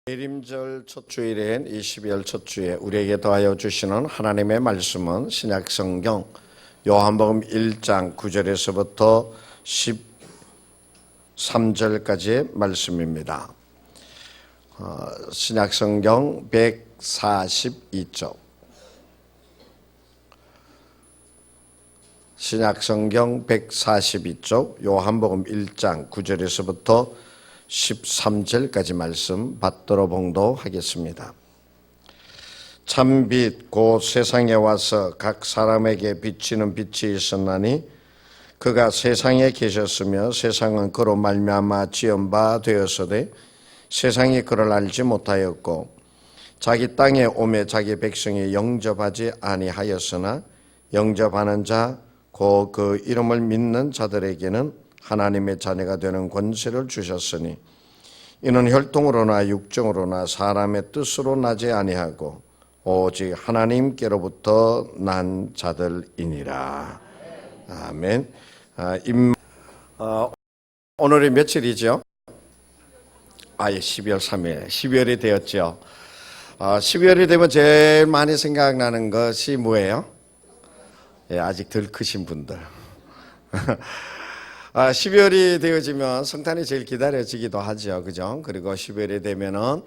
대림절 첫 주일인 이 12월 첫 주에 우리에게 더하여 주시는 하나님의 말씀은 신약성경 요한복음 1장 9절에서부터 13절까지의 말씀입니다. 신약성경 142쪽, 신약성경 142쪽 요한복음 1장 9절에서부터 13절까지 말씀 받들어 봉독하겠습니다. 참빛 곧 세상에 와서 각 사람에게 비치는 빛이 있었나니 그가 세상에 계셨으며 세상은 그로 말미암아 지은 바 되었으되 세상이 그를 알지 못하였고 자기 땅에 오매 자기 백성이 영접하지 아니하였으나 영접하는 자 곧 그 이름을 믿는 자들에게는 하나님의 자녀가 되는 권세를 주셨으니 이는 혈통으로나 육정으로나 사람의 뜻으로 나지 아니하고 오직 하나님께로부터 난 자들이니라. 아멘. 오늘이 며칠이죠? 12월 3일. 12월이 되었죠. 12월이 되면 제일 많이 생각나는 것이 뭐예요? 아직 덜 크신 분들. 12월이 되어지면 성탄이 제일 기다려지기도 하죠. 그죠? 그리고 12월이 되면은,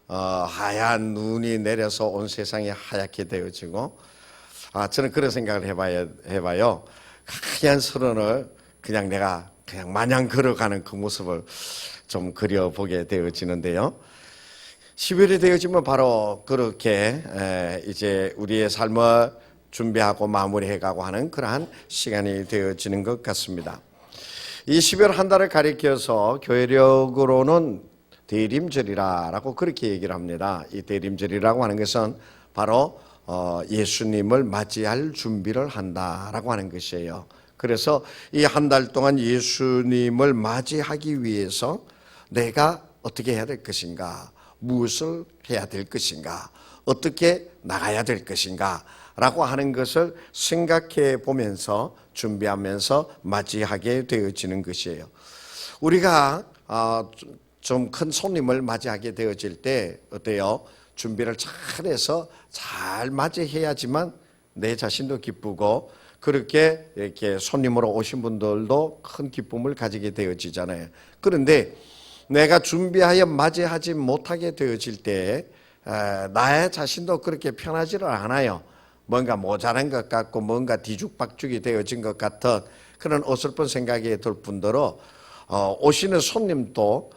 하얀 눈이 내려서 온 세상이 하얗게 되어지고, 저는 그런 생각을 해봐요. 하얀 설원을 그냥 내가 그냥 마냥 걸어가는 그 모습을 좀 그려보게 되어지는데요. 12월이 되어지면 바로 그렇게, 이제 우리의 삶을 준비하고 마무리해가고 하는 그러한 시간이 되어지는 것 같습니다. 이 12월 한 달을 가리켜서 교회력으로는 대림절이라고 그렇게 얘기를 합니다. 이 대림절이라고 하는 것은 바로 예수님을 맞이할 준비를 한다라고 하는 것이에요. 그래서 이 한 달 동안 예수님을 맞이하기 위해서 내가 어떻게 해야 될 것인가, 무엇을 해야 될 것인가, 어떻게 나가야 될 것인가 라고 하는 것을 생각해 보면서 준비하면서 맞이하게 되어지는 것이에요. 우리가 좀 큰 손님을 맞이하게 되어질 때 어때요? 준비를 잘해서 잘 맞이해야지만 내 자신도 기쁘고 그렇게 이렇게 손님으로 오신 분들도 큰 기쁨을 가지게 되어지잖아요. 그런데 내가 준비하여 맞이하지 못하게 되어질 때 나의 자신도 그렇게 편하지를 않아요. 뭔가 모자란 것 같고 뭔가 뒤죽박죽이 되어진 것 같은 그런 어설픈 생각이 들 뿐더러 오시는 손님도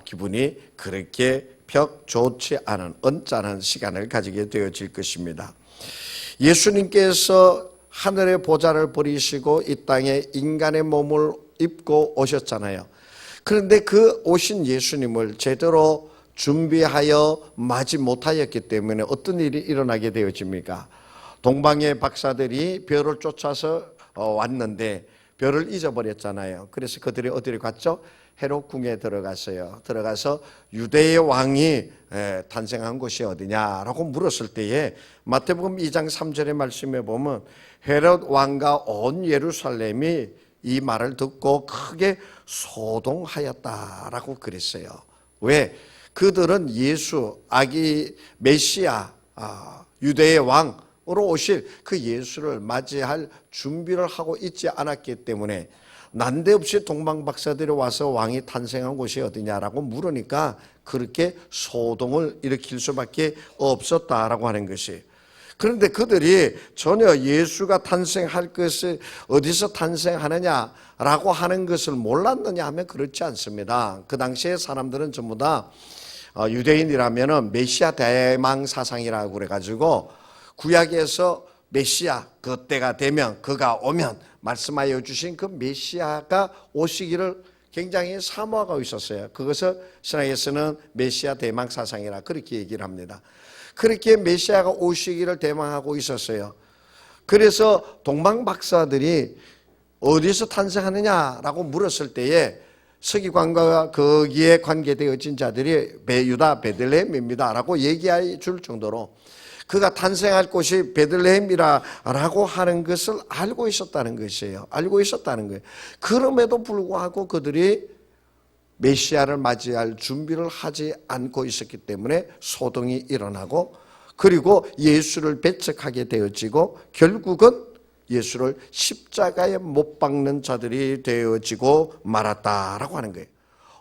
기분이 그렇게 벽 좋지 않은 언짢은 시간을 가지게 되어질 것입니다. 예수님께서 하늘의 보좌를 버리시고 이 땅에 인간의 몸을 입고 오셨잖아요. 그런데 그 오신 예수님을 제대로 준비하여 맞이 못하였기 때문에 어떤 일이 일어나게 되어집니까? 동방의 박사들이 별을 쫓아서 왔는데 별을 잊어버렸잖아요. 그래서 그들이 어디로 갔죠? 헤롯 궁에 들어갔어요. 들어가서 유대의 왕이 탄생한 곳이 어디냐라고 물었을 때에 마태복음 2장 3절의 말씀에 보면 헤롯 왕과 온 예루살렘이 이 말을 듣고 크게 소동하였다라고 그랬어요. 왜? 그들은 예수, 아기 메시아, 유대의 왕 으로 오실 그 예수를 맞이할 준비를 하고 있지 않았기 때문에 난데없이 동방박사들이 와서 왕이 탄생한 곳이 어디냐라고 물으니까 그렇게 소동을 일으킬 수밖에 없었다라고 하는 것이. 그런데 그들이 전혀 예수가 탄생할 것을 어디서 탄생하느냐라고 하는 것을 몰랐느냐 하면 그렇지 않습니다. 그 당시에 사람들은 전부 다 유대인이라면 메시아 대망 사상이라고 그래가지고 구약에서 메시아 그때가 되면 그가 오면 말씀하여 주신 그 메시아가 오시기를 굉장히 사모하고 있었어요. 그것을 신학에서는 메시아 대망 사상이라 그렇게 얘기를 합니다. 그렇게 메시아가 오시기를 대망하고 있었어요. 그래서 동방 박사들이 어디서 탄생하느냐라고 물었을 때에 서기관과 거기에 관계되어진 자들이 유다 베들레헴입니다라고 얘기해 줄 정도로 그가 탄생할 곳이 베들레헴이라고 하는 것을 알고 있었다는 것이에요. 알고 있었다는 거예요. 그럼에도 불구하고 그들이 메시아를 맞이할 준비를 하지 않고 있었기 때문에 소동이 일어나고, 그리고 예수를 배척하게 되어지고 결국은 예수를 십자가에 못 박는 자들이 되어지고 말았다라고 하는 거예요.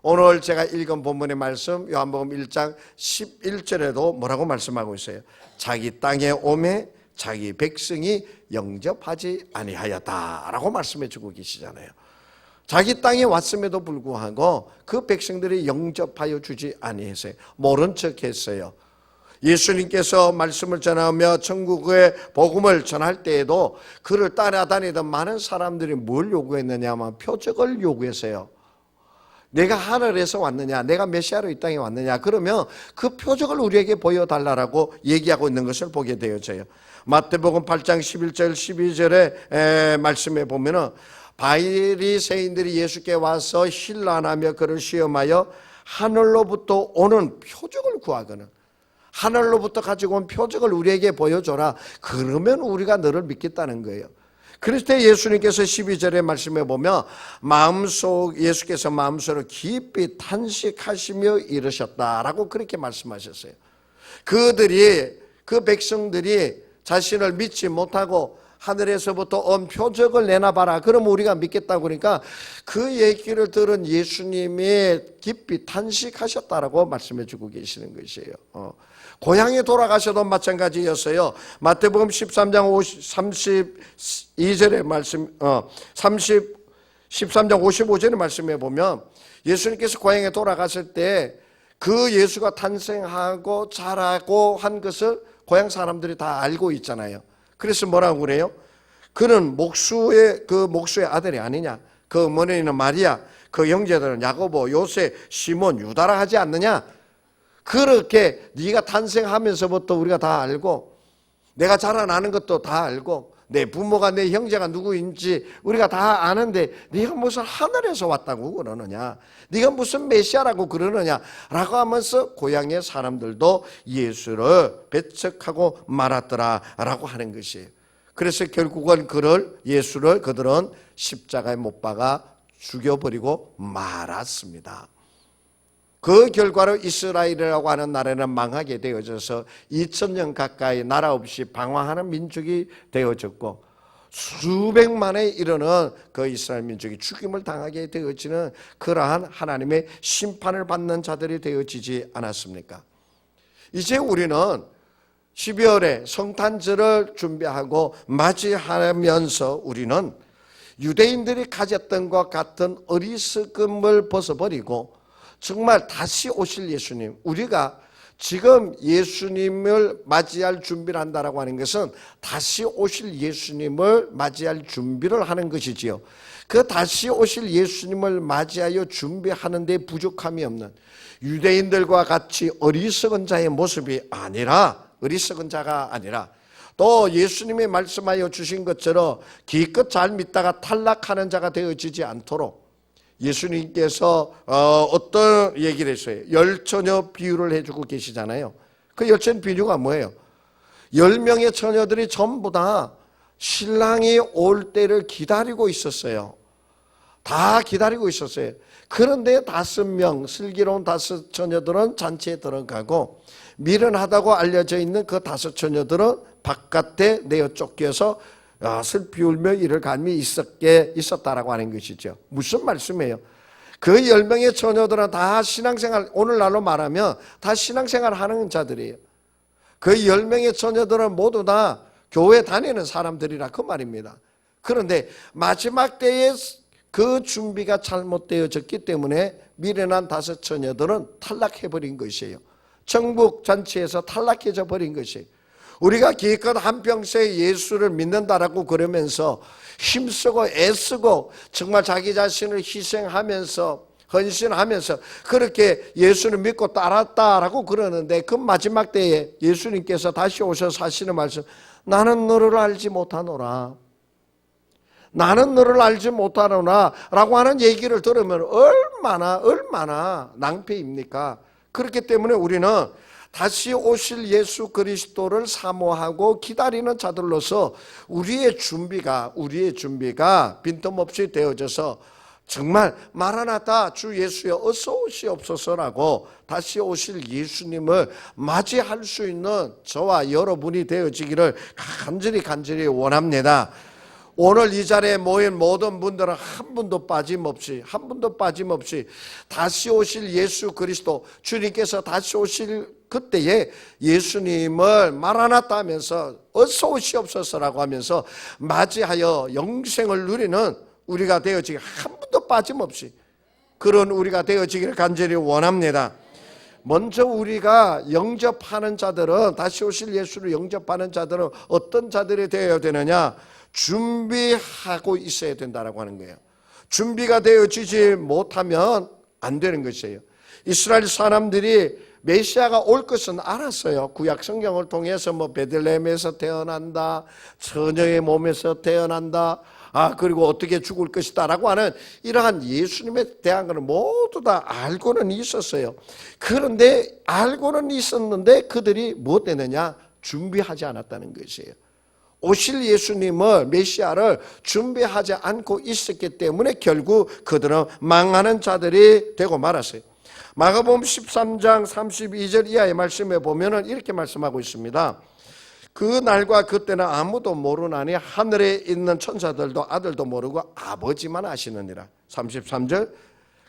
오늘 제가 읽은 본문의 말씀 요한복음 1장 11절에도 뭐라고 말씀하고 있어요? 자기 땅에 오매 자기 백성이 영접하지 아니하였다라고 말씀해 주고 계시잖아요. 자기 땅에 왔음에도 불구하고 그 백성들이 영접하여 주지 아니했어요. 모른 척 했어요. 예수님께서 말씀을 전하며 천국의 복음을 전할 때에도 그를 따라다니던 많은 사람들이 뭘 요구했느냐 하면 표적을 요구했어요. 내가 하늘에서 왔느냐, 내가 메시아로 이 땅에 왔느냐, 그러면 그 표적을 우리에게 보여달라고 얘기하고 있는 것을 보게 되어져요. 마태복음 8장 11절 12절의 말씀에 보면은 바리새인들이 예수께 와서 신란하며 그를 시험하여 하늘로부터 오는 표적을 구하거든. 하늘로부터 가지고 온 표적을 우리에게 보여줘라. 그러면 우리가 너를 믿겠다는 거예요. 그럴 때 예수님께서 12절의 말씀에 보면 예수께서 마음속으로 깊이 탄식하시며 이르셨다라고 그렇게 말씀하셨어요. 그 백성들이 자신을 믿지 못하고 하늘에서부터 온 표적을 내놔봐라. 그러면 우리가 믿겠다고 그러니까 그 얘기를 들은 예수님이 깊이 탄식하셨다라고 말씀해 주고 계시는 것이에요. 고향에 돌아가셔도 마찬가지였어요. 마태복음 13장 32절의 말씀, 13장 55절의 말씀에 보면 예수님께서 고향에 돌아갔을 때 그 예수가 탄생하고 자라고 한 것을 고향 사람들이 다 알고 있잖아요. 그래서 뭐라고 그래요? 그는 목수의 아들이 아니냐? 그 어머니는 마리아, 그 형제들은 야고보, 요세, 시몬, 유다라 하지 않느냐? 그렇게 네가 탄생하면서부터 우리가 다 알고 내가 자라나는 것도 다 알고 내 부모가 내 형제가 누구인지 우리가 다 아는데 네가 무슨 하늘에서 왔다고 그러느냐, 네가 무슨 메시아라고 그러느냐 라고 하면서 고향의 사람들도 예수를 배척하고 말았더라라고 하는 것이에요. 그래서 결국은 예수를 그들은 십자가에 못 박아 죽여버리고 말았습니다. 그 결과로 이스라엘이라고 하는 나라는 망하게 되어져서 2000년 가까이 나라 없이 방황하는 민족이 되어졌고 수백만에 이르는 그 이스라엘 민족이 죽임을 당하게 되어지는 그러한 하나님의 심판을 받는 자들이 되어지지 않았습니까? 이제 우리는 12월에 성탄절을 준비하고 맞이하면서 우리는 유대인들이 가졌던 것 같은 어리석음을 벗어버리고 정말 다시 오실 예수님, 우리가 지금 예수님을 맞이할 준비를 한다라고 하는 것은 다시 오실 예수님을 맞이할 준비를 하는 것이지요. 그 다시 오실 예수님을 맞이하여 준비하는 데 부족함이 없는 유대인들과 같이 어리석은 자의 모습이 아니라, 어리석은 자가 아니라 또 예수님이 말씀하여 주신 것처럼 기껏 잘 믿다가 탈락하는 자가 되어지지 않도록 예수님께서 어떤 얘기를 했어요? 열처녀 비유를 해주고 계시잖아요. 그 열처녀 비유가 뭐예요? 10명의 처녀들이 전부 다 신랑이 올 때를 기다리고 있었어요. 다 기다리고 있었어요. 그런데 5명, 슬기로운 5 처녀들은 잔치에 들어가고 미련하다고 알려져 있는 그 5 처녀들은 바깥에 내어 쫓겨서 슬피 울며 이를 감이 있었다라고 하는 것이죠. 무슨 말씀이에요? 그 10명의 처녀들은 다 신앙생활, 오늘날로 말하면 다 신앙생활 하는 자들이에요. 그 10명의 처녀들은 모두 다 교회 다니는 사람들이라 그 말입니다. 그런데 마지막 때에 그 준비가 잘못되어졌기 때문에 미련한 5 처녀들은 탈락해버린 것이에요. 천국 잔치에서 탈락해져 버린 것이에요. 우리가 기껏 한평생 예수를 믿는다라고 그러면서 힘쓰고 애쓰고 정말 자기 자신을 희생하면서 헌신하면서 그렇게 예수를 믿고 따랐다라고 그러는데 그 마지막 때에 예수님께서 다시 오셔서 하시는 말씀, 나는 너를 알지 못하노라. 나는 너를 알지 못하노라 라고 하는 얘기를 들으면 얼마나 낭패입니까? 그렇기 때문에 우리는 다시 오실 예수 그리스도를 사모하고 기다리는 자들로서 우리의 준비가 빈틈없이 되어져서 정말 마라나타 주 예수여 어서 오시옵소서라고 다시 오실 예수님을 맞이할 수 있는 저와 여러분이 되어지기를 간절히 원합니다. 오늘 이 자리에 모인 모든 분들은 한 분도 빠짐없이 다시 오실 예수 그리스도, 주님께서 다시 오실 그때에 예수님을 마라나타 하면서 어서 오시옵소서라고 하면서 맞이하여 영생을 누리는 우리가 되어지기, 한 분도 빠짐없이 그런 우리가 되어지기를 간절히 원합니다. 먼저 우리가 영접하는 자들은, 다시 오실 예수를 영접하는 자들은 어떤 자들이 되어야 되느냐? 준비하고 있어야 된다라고 하는 거예요. 준비가 되어지지 못하면 안 되는 것이에요. 이스라엘 사람들이 메시아가 올 것은 알았어요. 구약 성경을 통해서 베들레헴에서 태어난다, 처녀의 몸에서 태어난다, 그리고 어떻게 죽을 것이다 라고 하는 이러한 예수님에 대한 것을 모두 다 알고는 있었어요. 그런데 알고는 있었는데 그들이 무엇 되느냐? 준비하지 않았다는 것이에요. 오실 예수님을, 메시아를 준비하지 않고 있었기 때문에 결국 그들은 망하는 자들이 되고 말았어요. 마가복음 13장 32절 이하의 말씀에 보면은 이렇게 말씀하고 있습니다. 그 날과 그때는 아무도 모르나니 하늘에 있는 천사들도 아들도 모르고 아버지만 아시느니라. 33절,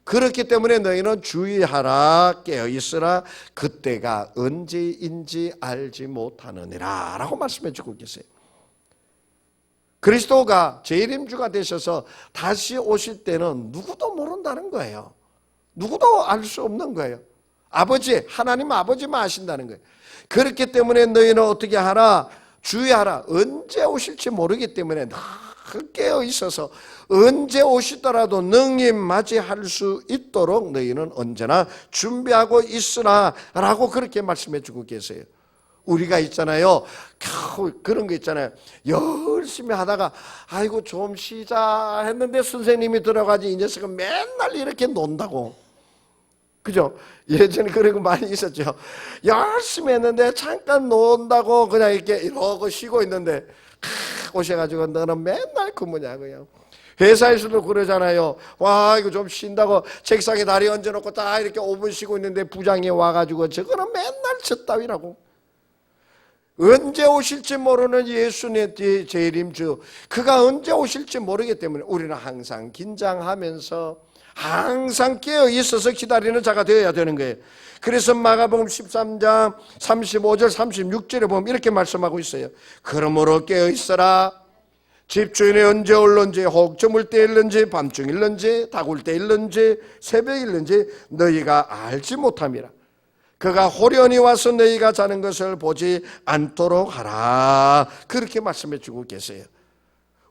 그렇기 때문에 너희는 주의하라, 깨어있으라, 그때가 언제인지 알지 못하느니라 라고 말씀해 주고 계세요. 그리스도가 재림주가 되셔서 다시 오실 때는 누구도 모른다는 거예요. 누구도 알 수 없는 거예요. 아버지, 하나님 아버지만 아신다는 거예요. 그렇기 때문에 너희는 어떻게 하라? 주의하라. 언제 오실지 모르기 때문에 늘 깨어 있어서 언제 오시더라도 능히 맞이할 수 있도록 너희는 언제나 준비하고 있으라 라고 그렇게 말씀해 주고 계세요. 우리가 있잖아요, 그런 거 있잖아요. 열심히 하다가 아이고 좀 쉬자 했는데 선생님이 들어가지 이 녀석은 맨날 이렇게 논다고. 그죠? 예전에 그런 거 많이 있었죠. 열심히 했는데 잠깐 논다고 그냥 이렇게 이러고 쉬고 있는데 오셔가지고 너는 맨날 근무냐고요. 회사에서도 그러잖아요. 와, 이거 좀 쉰다고 책상에 다리 얹어놓고 딱 이렇게 5분 쉬고 있는데 부장이 와가지고 저거는 맨날 저 따위라고. 언제 오실지 모르는 예수님의 재림주, 그가 언제 오실지 모르기 때문에 우리는 항상 긴장하면서 항상 깨어 있어서 기다리는 자가 되어야 되는 거예요. 그래서 마가복음 13장 35절 36절에 보면 이렇게 말씀하고 있어요. 그러므로 깨어 있어라. 집주인이 언제 올는지, 혹 저물 때 일는지, 밤중일는지, 다굴 때 일는지, 새벽일는지 너희가 알지 못함이라. 그가 호련히 와서 너희가 자는 것을 보지 않도록 하라. 그렇게 말씀해 주고 계세요.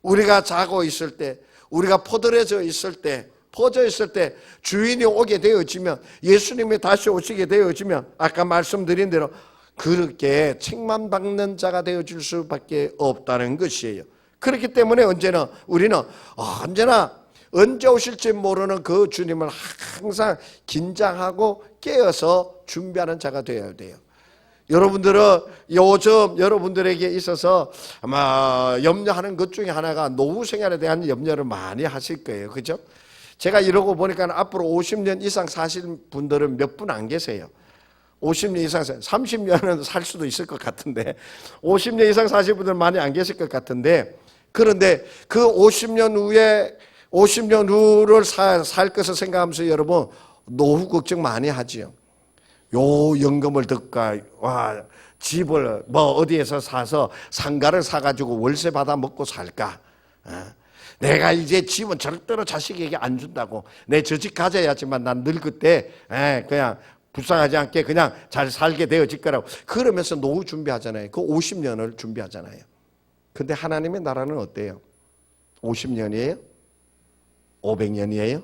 우리가 자고 있을 때, 우리가 포들해져 있을 때, 퍼져 있을 때 주인이 오게 되어지면, 예수님이 다시 오시게 되어지면 아까 말씀드린 대로 그렇게 책망받는 자가 되어줄 수밖에 없다는 것이에요. 그렇기 때문에 우리는 언제나 언제 오실지 모르는 그 주님을 항상 긴장하고 깨어서 준비하는 자가 되어야 돼요. 여러분들은 요즘 여러분들에게 있어서 아마 염려하는 것 중에 하나가 노후 생활에 대한 염려를 많이 하실 거예요. 그죠? 제가 이러고 보니까 앞으로 50년 이상 사실 분들은 몇 분 안 계세요. 50년 이상, 30년은 살 수도 있을 것 같은데 50년 이상 사실 분들 많이 안 계실 것 같은데, 그런데 그 50년 후를 살 것을 생각하면서 여러분 노후 걱정 많이 하지요. 요 연금을 덕가 집을 어디에서 사서 상가를 사가지고 월세 받아 먹고 살까? 내가 이제 집은 절대로 자식에게 안 준다고. 내 저 집 가져야지만 난 늙을 때 그냥 불쌍하지 않게 그냥 잘 살게 되어질 거라고. 그러면서 노후 준비하잖아요. 그 50년을 준비하잖아요. 근데 하나님의 나라는 어때요? 50년이에요? 500년이에요?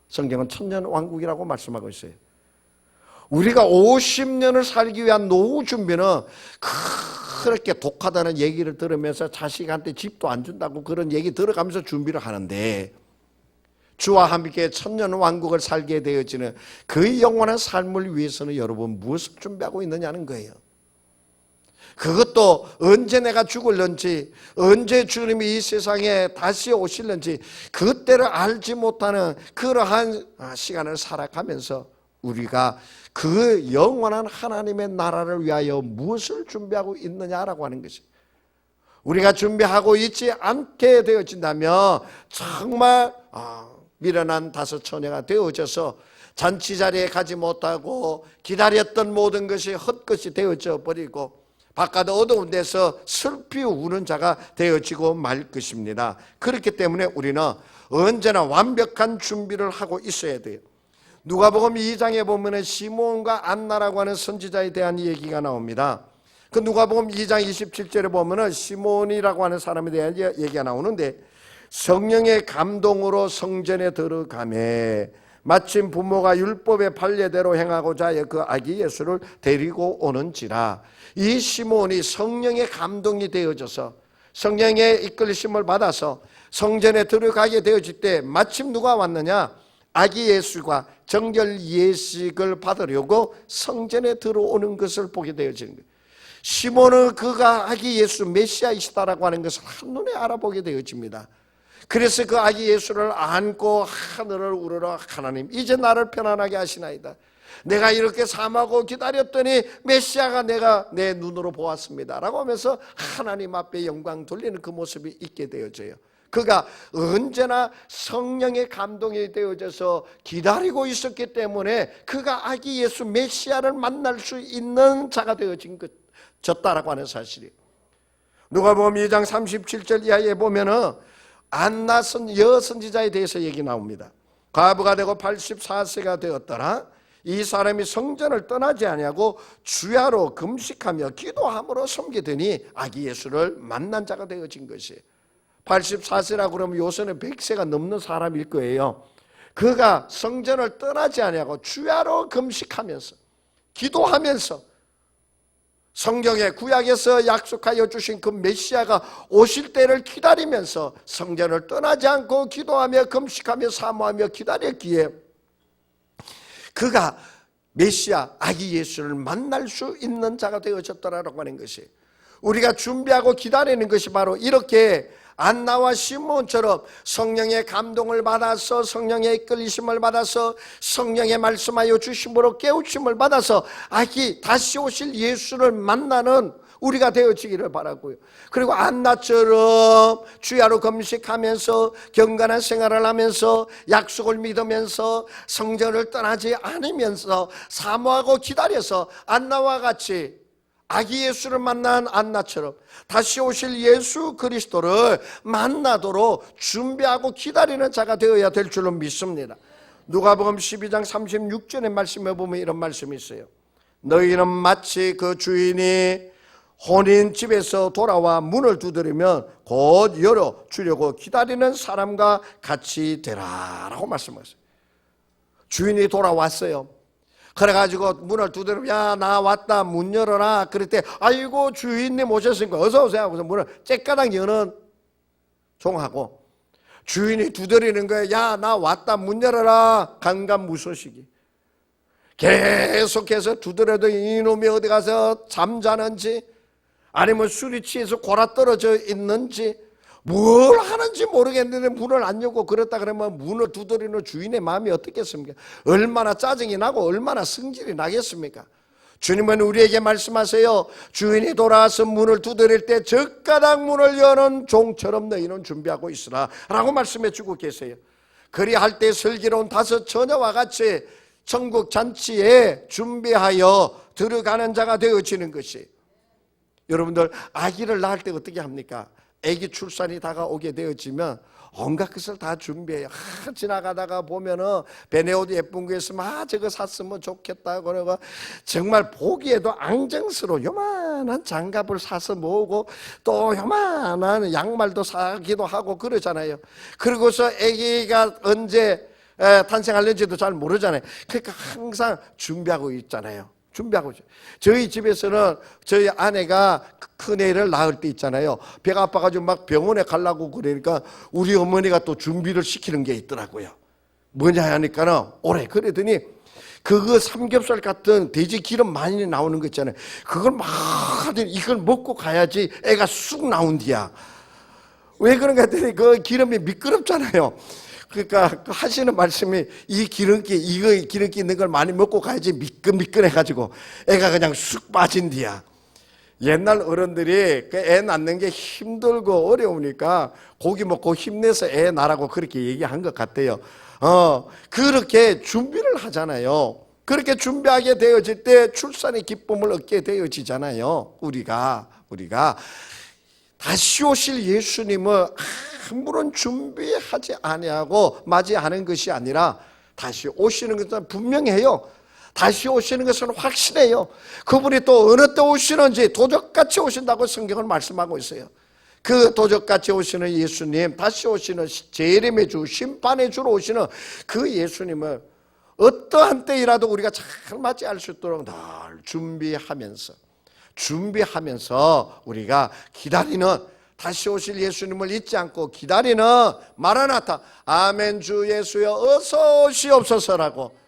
성경은 천년왕국이라고 말씀하고 있어요. 우리가 50년을 살기 위한 노후 준비는 그렇게 독하다는 얘기를 들으면서 자식한테 집도 안 준다고 그런 얘기 들어가면서 준비를 하는데, 주와 함께 천년왕국을 살게 되어지는 그 영원한 삶을 위해서는 여러분 무엇을 준비하고 있느냐는 거예요. 그것도 언제 내가 죽을런지, 언제 주님이 이 세상에 다시 오실런지 그때를 알지 못하는 그러한 시간을 살아가면서 우리가 그 영원한 하나님의 나라를 위하여 무엇을 준비하고 있느냐라고 하는 것이, 우리가 준비하고 있지 않게 되어진다면 정말 미련한 다섯 처녀가 되어져서 잔치 자리에 가지 못하고 기다렸던 모든 것이 헛것이 되어져 버리고 바깥 어두운 데서 슬피 우는 자가 되어지고 말 것입니다. 그렇기 때문에 우리는 언제나 완벽한 준비를 하고 있어야 돼요. 누가복음 2장에 보면 시몬과 안나라고 하는 선지자에 대한 얘기가 나옵니다. 그 누가복음 2장 27절에 보면 시몬이라고 하는 사람에 대한 얘기가 나오는데, 성령의 감동으로 성전에 들어가매 마침 부모가 율법의 판례대로 행하고자 하여 그 아기 예수를 데리고 오는지라. 이 시몬이 성령의 감동이 되어져서 성령의 이끌심을 받아서 성전에 들어가게 되어질 때 마침 누가 왔느냐? 아기 예수가 정결 예식을 받으려고 성전에 들어오는 것을 보게 되어지는 거예요. 시몬은 그가 아기 예수 메시아이시다라고 하는 것을 한눈에 알아보게 되어집니다. 그래서 그 아기 예수를 안고 하늘을 우러러, 하나님 이제 나를 편안하게 하시나이다. 내가 이렇게 삼하고 기다렸더니 메시아가 내가 내 눈으로 보았습니다 라고 하면서 하나님 앞에 영광 돌리는 그 모습이 있게 되어져요. 그가 언제나 성령의 감동이 되어져서 기다리고 있었기 때문에 그가 아기 예수 메시아를 만날 수 있는 자가 되어졌다라고 하는 사실이, 누가복음 2장 37절 이하에 보면은 안나 여선지자에 대해서 얘기 나옵니다. 과부가 되고 84세가 되었더라. 이 사람이 성전을 떠나지 아니하고 주야로 금식하며 기도함으로 섬기더니 아기 예수를 만난 자가 되어진 것이, 84세라고 그러면 요새는 100세가 넘는 사람일 거예요. 그가 성전을 떠나지 아니하고 주야로 금식하면서 기도하면서 성경의 구약에서 약속하여 주신 그 메시아가 오실 때를 기다리면서 성전을 떠나지 않고 기도하며 금식하며 사모하며 기다렸기에 그가 메시아 아기 예수를 만날 수 있는 자가 되어졌더라라고 하는 것이, 우리가 준비하고 기다리는 것이 바로 이렇게 안나와 시몬처럼 성령의 감동을 받아서 성령의 이끌리심을 받아서 성령의 말씀하여 주심으로 깨우침을 받아서 아기 다시 오실 예수를 만나는 우리가 되어지기를 바라고요. 그리고 안나처럼 주야로 금식하면서 경건한 생활을 하면서 약속을 믿으면서 성전을 떠나지 않으면서 사모하고 기다려서 안나와 같이 아기 예수를 만난 안나처럼 다시 오실 예수 그리스도를 만나도록 준비하고 기다리는 자가 되어야 될 줄로 믿습니다. 누가복음 12장 36절의 말씀에 보면 이런 말씀이 있어요. 너희는 마치 그 주인이 혼인 집에서 돌아와 문을 두드리면 곧 열어 주려고 기다리는 사람과 같이 되라 라고 말씀하셨어요. 주인이 돌아왔어요. 그래가지고 문을 두드리면 야 나 왔다 문 열어라. 그럴 때 아이고 주인님 오셨으니까 어서 오세요 하고서 문을 째까당 여는 종하고, 주인이 두드리는 거예요. 야 나 왔다 문 열어라. 간간무소식이 계속해서 두드려도 이놈이 어디 가서 잠자는지 아니면 술이 취해서 골아 떨어져 있는지 뭘 하는지 모르겠는데 문을 안 열고 그랬다 그러면 문을 두드리는 주인의 마음이 어떻겠습니까? 얼마나 짜증이 나고 얼마나 성질이 나겠습니까? 주님은 우리에게 말씀하세요. 주인이 돌아와서 문을 두드릴 때 젓가락 문을 여는 종처럼 너희는 준비하고 있으라 라고 말씀해 주고 계세요. 그리할 때 슬기로운 다섯 처녀와 같이 천국 잔치에 준비하여 들어가는 자가 되어지는 것이, 여러분들 아기를 낳을 때 어떻게 합니까? 아기 출산이 다가오게 되어지면 온갖 것을 다 준비해요. 지나가다가 보면은 베네옷 예쁜 거 있으면 저거 샀으면 좋겠다 그러고 정말 보기에도 앙증스러워 요만한 장갑을 사서 모으고 또 요만한 양말도 사기도 하고 그러잖아요. 그러고서 아기가 언제 탄생할는지도 잘 모르잖아요. 그러니까 항상 준비하고 있잖아요. 준비하고 있어요. 저희 집에서는 저희 아내가 큰애를 낳을 때 있잖아요. 배가 아파가지고 막 병원에 가려고 그러니까 우리 어머니가 또 준비를 시키는 게 있더라고요. 뭐냐 하니까는 오래 그러더니 그거 삼겹살 같은 돼지 기름 많이 나오는 거 있잖아요. 그걸 막 하더니 이걸 먹고 가야지 애가 쑥 나온디야. 왜 그런가 했더니 그 기름이 미끄럽잖아요. 그러니까 하시는 말씀이 이 기름기, 이거 기름기 있는 걸 많이 먹고 가야지 미끈미끈해가지고 애가 그냥 쑥 빠진디야. 옛날 어른들이 그 애 낳는 게 힘들고 어려우니까 고기 먹고 힘내서 애 낳으라고 그렇게 얘기한 것 같아요. 그렇게 준비를 하잖아요. 그렇게 준비하게 되어질 때 출산의 기쁨을 얻게 되어지잖아요. 우리가 다시 오실 예수님을 아무런 준비하지 아니하고 맞이하는 것이 아니라 다시 오시는 것은 분명해요. 다시 오시는 것은 확실해요. 그분이 또 어느 때 오시는지 도적같이 오신다고 성경은 말씀하고 있어요. 그 도적같이 오시는 예수님, 다시 오시는 재림의 주, 심판의 주로 오시는 그 예수님을 어떠한 때이라도 우리가 잘 맞이할 수 있도록 늘 준비하면서 우리가 기다리는, 다시 오실 예수님을 잊지 않고 기다리는 마라나타, 아멘 주 예수여 어서 오시옵소서라고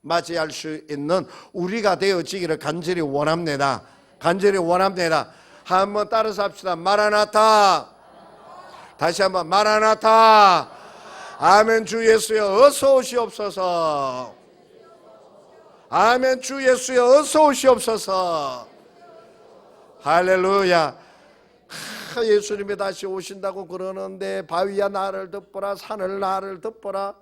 맞이할 수 있는 우리가 되어지기를 간절히 원합니다. 한번 따라서 합시다. 마라나타. 다시 한번 마라나타. 아멘 주 예수여 어서 오시옵소서. 아멘 주 예수여 어서 오시옵소서. 할렐루야. 예수님이 다시 오신다고 그러는데 바위야 나를 덮어라, 산을 나를 덮어라.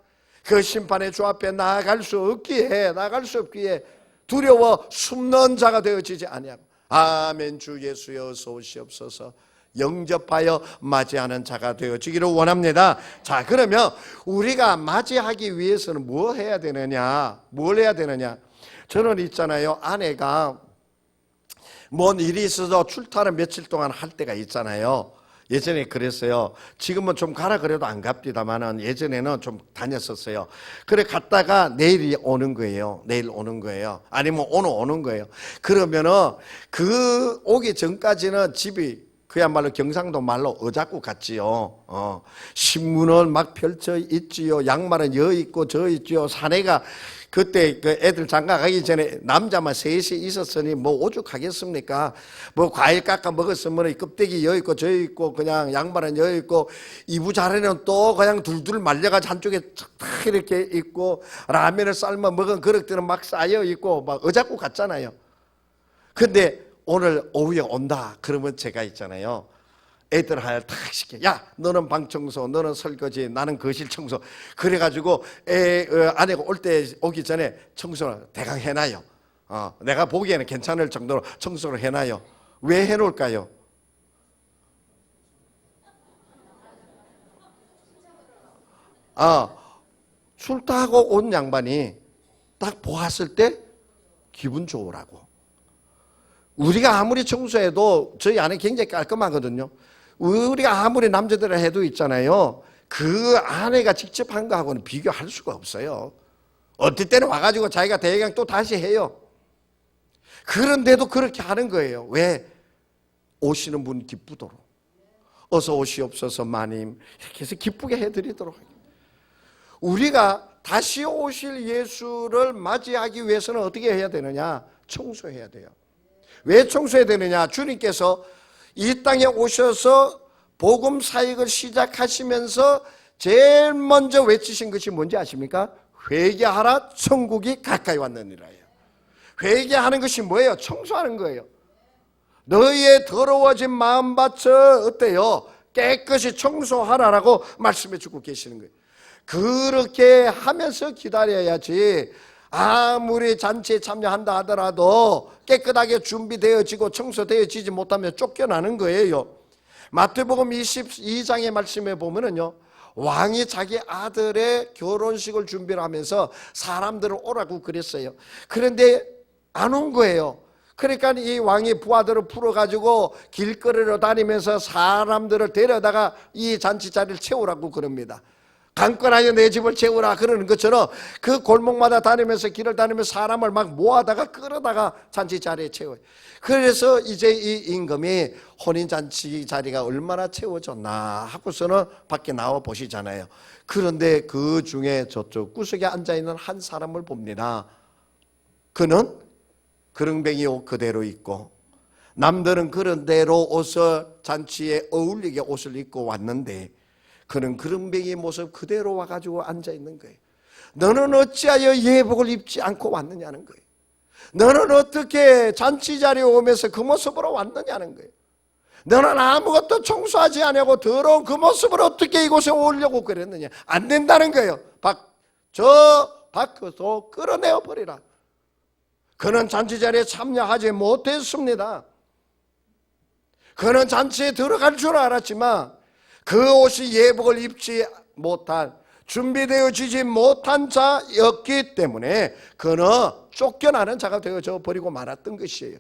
그 심판의 주 앞에 나아갈 수 없기에 두려워 숨는 자가 되어지지 아니하고 아멘 주 예수여 어서 오시옵소서 영접하여 맞이하는 자가 되어지기를 원합니다. 자, 그러면 우리가 맞이하기 위해서는 뭘 해야 되느냐? 저는 있잖아요, 아내가 뭔 일이 있어서 출타를 며칠 동안 할 때가 있잖아요. 예전에 그랬어요. 지금은 좀 가라 그래도 안 갑니다만은 예전에는 좀 다녔었어요. 그래 갔다가 내일 오는 거예요. 아니면 오늘 오는 거예요. 그러면은 그 오기 전까지는 집이 그야말로 경상도 말로 어자꾸 같지요. 신문을 막 펼쳐 있지요. 양말은 여 있고 저 있지요. 사내가 그때 그 애들 장가 가기 전에 남자만 셋이 있었으니 뭐 오죽하겠습니까? 뭐 과일 깎아 먹었으면 껍데기 여 있고 저 있고 그냥 양말은 여 있고 이부자리는 또 그냥 둘둘 말려가지고 한쪽에 탁 이렇게 있고 라면을 삶아 먹은 그릇들은 막 쌓여 있고 막 어자꾸 같잖아요. 근데 오늘 오후에 온다 그러면 제가 있잖아요, 애들 하나 탁 시켜. 야, 너는 방 청소, 너는 설거지, 나는 거실 청소. 그래가지고 아내가 오기 전에 청소를 대강 해놔요. 내가 보기에는 괜찮을 정도로 청소를 해놔요. 왜 해놓을까요? 출타하고 온 양반이 딱 보았을 때 기분 좋으라고. 우리가 아무리 청소해도 저희 아내 굉장히 깔끔하거든요. 우리가 아무리 남자들을 해도 있잖아요, 그 아내가 직접 한 거하고는 비교할 수가 없어요. 어떨 때는 와가지고 자기가 대강 또 다시 해요. 그런데도 그렇게 하는 거예요. 왜? 오시는 분 기쁘도록. 어서 오시옵소서 마님 이렇게 해서 기쁘게 해드리도록. 우리가 다시 오실 예수를 맞이하기 위해서는 어떻게 해야 되느냐? 청소해야 돼요. 왜 청소해야 되느냐? 주님께서 이 땅에 오셔서 복음 사역을 시작하시면서 제일 먼저 외치신 것이 뭔지 아십니까? 회개하라, 천국이 가까이 왔느니라예요. 회개하는 것이 뭐예요? 청소하는 거예요. 너희의 더러워진 마음밭을 어때요? 깨끗이 청소하라라고 말씀해 주고 계시는 거예요. 그렇게 하면서 기다려야지 아무리 잔치에 참여한다 하더라도 깨끗하게 준비되어지고 청소되어지지 못하면 쫓겨나는 거예요. 마태복음 22장의 말씀에 보면은요, 왕이 자기 아들의 결혼식을 준비를 하면서 사람들을 오라고 그랬어요. 그런데 안 온 거예요. 그러니까 이 왕이 부하들을 풀어가지고 길거리로 다니면서 사람들을 데려다가 이 잔치 자리를 채우라고 그럽니다. 강권하여 내 집을 채우라 그러는 것처럼 그 골목마다 다니면서 길을 다니면서 사람을 막 모아다가 끌어다가 잔치 자리에 채워요. 그래서 이제 이 임금이 혼인잔치 자리가 얼마나 채워졌나 하고서는 밖에 나와 보시잖아요. 그런데 그 중에 저쪽 구석에 앉아있는 한 사람을 봅니다. 그는 그릉뱅이 옷 그대로 입고 남들은 그런 대로 옷을 잔치에 어울리게 옷을 입고 왔는데 그는 그릉뱅이 모습 그대로 와가지고 앉아있는 거예요. 너는 어찌하여 예복을 입지 않고 왔느냐는 거예요. 너는 어떻게 잔치 자리에 오면서 그 모습으로 왔느냐는 거예요. 너는 아무것도 청소하지 않고 더러운 그 모습을 어떻게 이곳에 오려고 그랬느냐. 안 된다는 거예요. 저 밖으로 끌어내어 버리라. 그는 잔치 자리에 참여하지 못했습니다. 그는 잔치에 들어갈 줄 알았지만 그 옷이 예복을 입지 못한, 준비되어지지 못한 자였기 때문에 그는 쫓겨나는 자가 되어져 버리고 말았던 것이에요.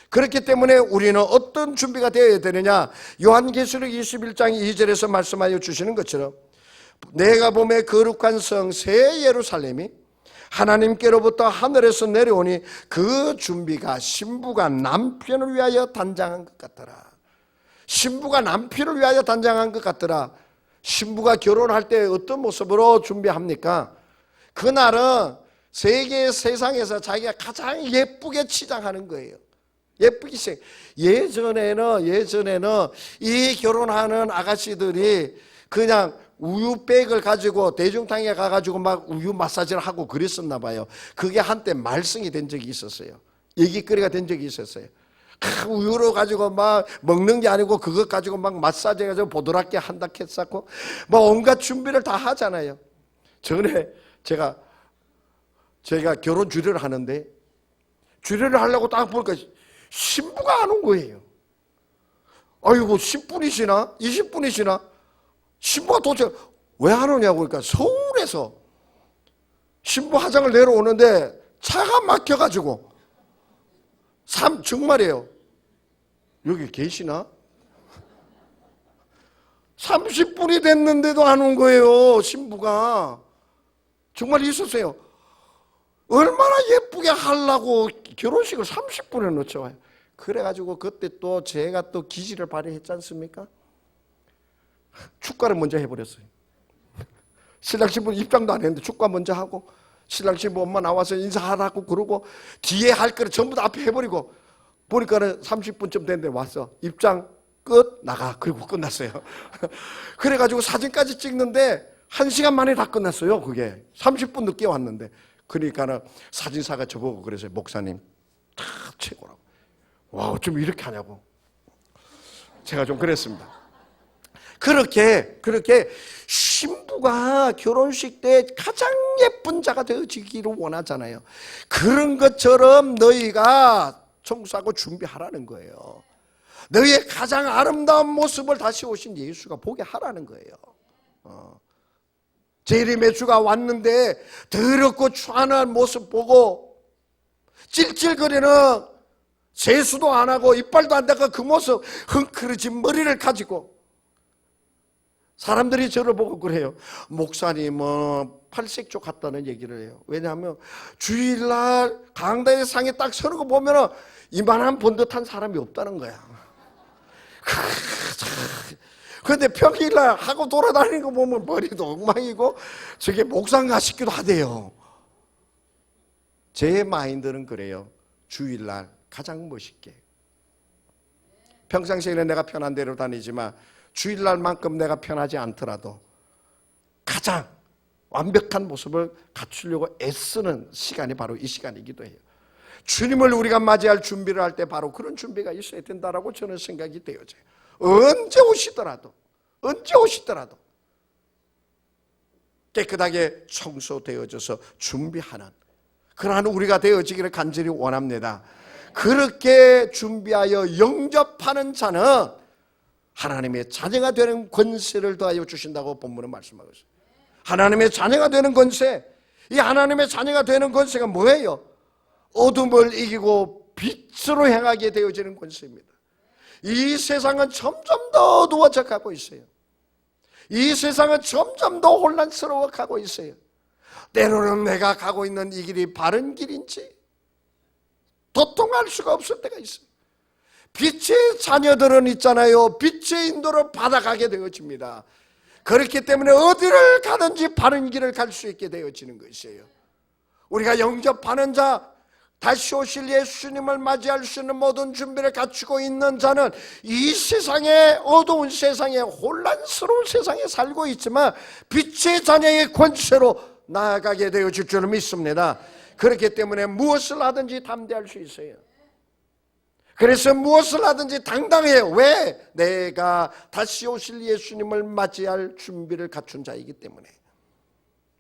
그렇기 때문에 우리는 어떤 준비가 되어야 되느냐. 요한계시록 21장 2절에서 말씀하여 주시는 것처럼 내가 보매 거룩한 성 새 예루살렘이 하나님께로부터 하늘에서 내려오니 그 준비가 신부가 남편을 위하여 단장한 것 같더라. 신부가 남편을 위하여 단장한 것 같더라. 신부가 결혼할 때 어떤 모습으로 준비합니까? 그날은 세상에서 자기가 가장 예쁘게 치장하는 거예요. 예쁘게 치장. 예전에는 이 결혼하는 아가씨들이 그냥 우유백을 가지고 대중탕에 가가지고 막 우유 마사지를 하고 그랬었나 봐요. 그게 한때 말썽이 된 적이 있었어요. 얘기거리가 된 적이 있었어요. 우유로 가지고 막 먹는 게 아니고 그것 가지고 막 마사지 해가지고 보드랍게 한다 했었고 뭐 온갖 준비를 다 하잖아요. 전에 제가 결혼 주례를 하는데 주례를 하려고 딱 보니까 신부가 안 온 거예요. 아이고 10분이시나 20분이시나 신부가 도대체 왜 안 오냐고. 그러니까 서울에서 신부 화장을 내려오는데 차가 막혀가지고 정말이에요. 여기 계시나? 30분이 됐는데도 안 온 거예요. 신부가. 정말 있었어요. 얼마나 예쁘게 하려고 결혼식을 30분에 놓쳐와요. 그래가지고 그때 또 제가 또 기지를 발휘했지 않습니까? 축가를 먼저 해버렸어요. 신랑 신부 입장도 안 했는데 축가 먼저 하고 신랑 신부 엄마 나와서 인사하라고 그러고 뒤에 할 거를 전부 다 앞에 해버리고 보니까는 30분쯤 됐는데 와서 입장 끝 나가. 그리고 끝났어요. 그래가지고 사진까지 찍는데 1시간 만에 다 끝났어요. 그게 30분 늦게 왔는데. 그러니까는 사진사가 저보고 그랬어요. 목사님 다 최고라고. 와 어쩜 이렇게 하냐고. 제가 좀 그랬습니다. 그렇게 신부가 결혼식 때 가장 예쁜 자가 되어지기를 원하잖아요. 그런 것처럼 너희가 청소하고 준비하라는 거예요. 너희의 가장 아름다운 모습을 다시 오신 예수가 보게 하라는 거예요. 재림의 주가 왔는데 더럽고 추한 모습 보고 찔찔거리는 세수도 안 하고 이빨도 안 닦아 그 모습 흥크러진 머리를 가지고 사람들이 저를 보고 그래요. 목사님은 팔색조 같다는 얘기를 해요. 왜냐하면 주일날 강당의 상에 딱 서는 거 보면 이만한 번듯한 사람이 없다는 거야. 그런데 평일날 하고 돌아다니는 거 보면 머리도 엉망이고 저게 목상가 싶기도 하대요. 제 마인드는 그래요. 주일날 가장 멋있게. 평상시에는 내가 편한 대로 다니지만 주일날만큼 내가 편하지 않더라도 가장 완벽한 모습을 갖추려고 애쓰는 시간이 바로 이 시간이기도 해요. 주님을 우리가 맞이할 준비를 할 때 바로 그런 준비가 있어야 된다라고 저는 생각이 되어져요. 언제 오시더라도 깨끗하게 청소되어져서 준비하는 그러한 우리가 되어지기를 간절히 원합니다. 그렇게 준비하여 영접하는 자는 하나님의 자녀가 되는 권세를 더하여 주신다고 본문은 말씀하고 있어요. 하나님의 자녀가 되는 권세. 이 하나님의 자녀가 되는 권세가 뭐예요? 어둠을 이기고 빛으로 향하게 되어지는 권세입니다. 이 세상은 점점 더 어두워져 가고 있어요. 이 세상은 점점 더 혼란스러워 가고 있어요. 때로는 내가 가고 있는 이 길이 바른 길인지 도통할 수가 없을 때가 있어요. 빛의 자녀들은 있잖아요. 빛의 인도를 받아가게 되어집니다. 그렇기 때문에 어디를 가든지 바른 길을 갈 수 있게 되어지는 것이에요. 우리가 영접하는 자, 다시 오실 예수님을 맞이할 수 있는 모든 준비를 갖추고 있는 자는 이 세상에, 어두운 세상에, 혼란스러운 세상에 살고 있지만 빛의 자녀의 권세로 나아가게 되어질 줄을 믿습니다. 그렇기 때문에 무엇을 하든지 담대할 수 있어요. 그래서 무엇을 하든지 당당해요. 왜? 내가 다시 오실 예수님을 맞이할 준비를 갖춘 자이기 때문에.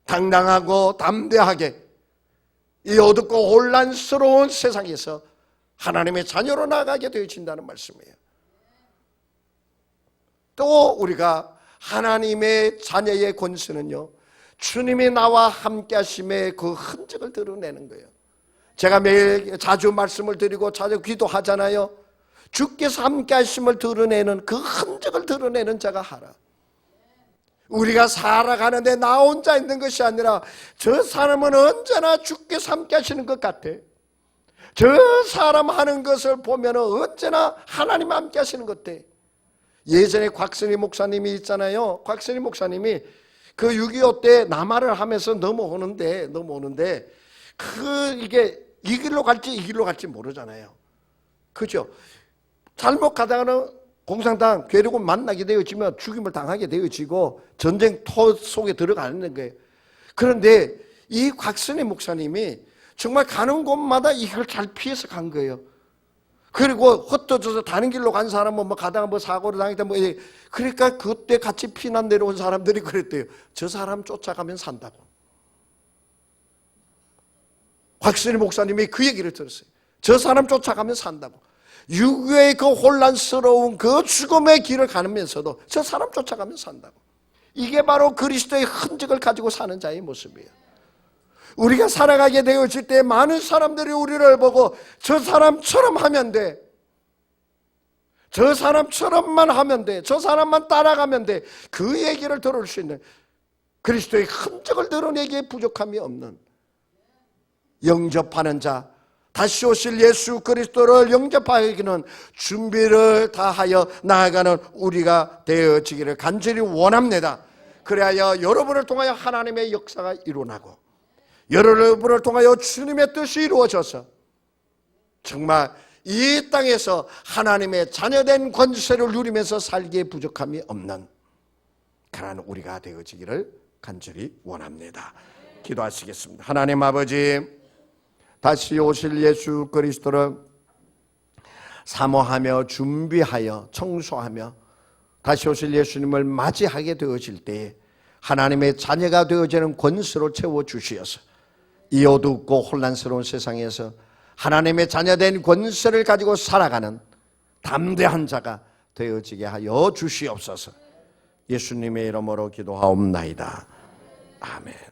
당당하고 담대하게 이 어둡고 혼란스러운 세상에서 하나님의 자녀로 나아가게 되어진다는 말씀이에요. 또 우리가 하나님의 자녀의 권세는요, 주님이 나와 함께 하심의 그 흔적을 드러내는 거예요. 제가 매일 자주 말씀을 드리고 자주 기도하잖아요. 주께서 함께 하심을 드러내는 그 흔적을 드러내는 자가 하라. 우리가 살아가는데 나 혼자 있는 것이 아니라 저 사람은 언제나 주께서 함께 하시는 것 같아. 저 사람 하는 것을 보면 언제나 하나님 함께 하시는 것 같아. 예전에 곽선희 목사님이 있잖아요. 곽선희 목사님이 그 6.25 때 남하를 하면서 넘어오는데 이게 이 길로 갈지 이 길로 갈지 모르잖아요. 그죠? 잘못 가다가는 공산당 괴뢰군 만나게 되어지면 죽임을 당하게 되어지고 전쟁터 속에 들어가는 거예요. 그런데 이 곽선희 목사님이 정말 가는 곳마다 이걸 잘 피해서 간 거예요. 그리고 흩어져서 다른 길로 간 사람은 뭐 가다가 뭐 사고를 당했다 뭐 그러니까 그때 같이 피난 내려온 사람들이 그랬대요. 저 사람 쫓아가면 산다고. 곽선희 목사님이 그 얘기를 들었어요. 저 사람 쫓아가면 산다고. 6.25의 그 혼란스러운 그 죽음의 길을 가면서도 저 사람 쫓아가면 산다고. 이게 바로 그리스도의 흔적을 가지고 사는 자의 모습이에요. 우리가 살아가게 되어질 때 많은 사람들이 우리를 보고 저 사람처럼 하면 돼, 저 사람처럼만 하면 돼, 저 사람만 따라가면 돼, 그 얘기를 들을 수 있는, 그리스도의 흔적을 드러내기에 부족함이 없는 영접하는 자, 다시 오실 예수 그리스도를 영접하기는 준비를 다하여 나아가는 우리가 되어지기를 간절히 원합니다. 그래야 여러분을 통하여 하나님의 역사가 일어나고 여러분을 통하여 주님의 뜻이 이루어져서 정말 이 땅에서 하나님의 자녀된 권세를 누리면서 살기에 부족함이 없는 그러한 우리가 되어지기를 간절히 원합니다. 기도하시겠습니다. 하나님 아버지, 다시 오실 예수 그리스도를 사모하며 준비하여 청소하며 다시 오실 예수님을 맞이하게 되어질 때 하나님의 자녀가 되어지는 권세로 채워주시어서 이 어둡고 혼란스러운 세상에서 하나님의 자녀된 권세를 가지고 살아가는 담대한 자가 되어지게 하여 주시옵소서. 예수님의 이름으로 기도하옵나이다. 아멘.